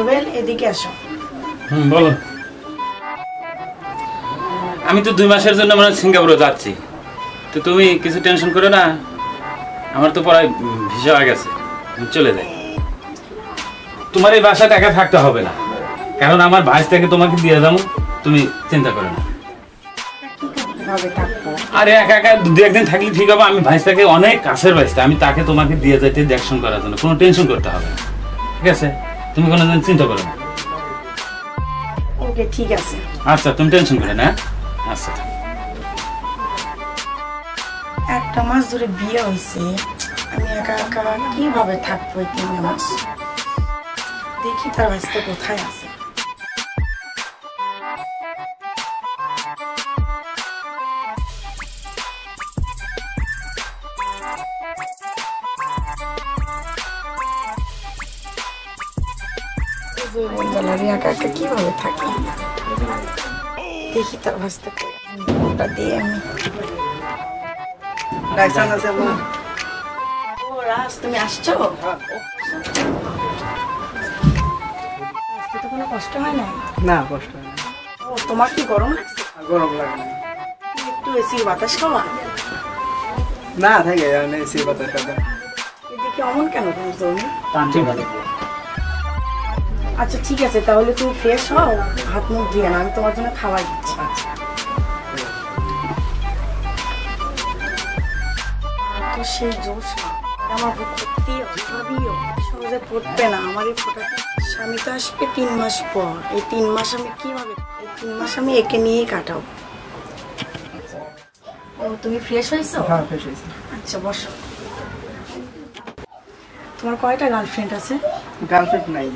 রুবেল এদিকে আসো। বলো। আমি তো 2 মাসের জন্য মানে সিঙ্গাপুরে যাচ্ছি, তো তুমি কিছু টেনশন করো না। আমার তো পড়ায় ভিসা হয়ে গেছে, আমি চলে যাই। তোমার এই বাসায় একা থাকতে হবে না, কারণ আমার ভাইটাকে তোমাকে দিয়ে যাবো, তুমি চিন্তা করো না। আরে একা একা 2-1 দিন থাকলে ঠিক হবে। আমি ভাইটাকে অনেক কাছের ভাইটা, আমি তাকে তোমাকে দিয়ে যাইতে দেখশন করার জন্য, কোনো টেনশন করতে হবে না, ঠিক আছে? তুমি কোনো দিন চিন্তা করো না। ওকে ঠিক আছে। আচ্ছা তুমি টেনশন করো না। আচ্ছা 1 মাস ধরে বিয়ে হয়েছে, আমি একা একা কিভাবে থাকবো এই 3 মাস? দেখি তার ভাইটা কোথায় আছে। একা একা কিভাবে থাকি, দেখি তার ভাইটা দিয়ে আমি। ও রাজ, তুমি আসছো? তো কোনো কষ্ট হয় না? না কষ্ট হয় না। ও তোমার কি গরম লাগছে? গরম লাগে না। একটু এসির বাতাস খাওয়া। না থাকে এসি বাতাস খাতে। এদিকে অমন কেন করছো তুমি? ঠিক আছে। আচ্ছা ঠিক আছে, তাহলে তুমি ফ্রেশ হও, হাত মুখ ধুয়ে না, আমি তোমার জন্য খাবার দিচ্ছি। তো সেই জোশ না, আমার করতেই ভাবিও সহজে পড়বে না। আমার এই ফোটাটা স্বামী তো আসবে 3 মাস পর। এই 3 মাস আমি কিভাবে, এই 3 মাস আমি একে নিয়েই কাটাবো। ও তুমি ফ্রেশ হয়েছো? হ্যাঁ ফ্রেশ হয়েছি। আচ্ছা বসো। তোমার কয়টা গার্লফ্রেন্ড আছে? গার্লফ্রেন্ড নাই।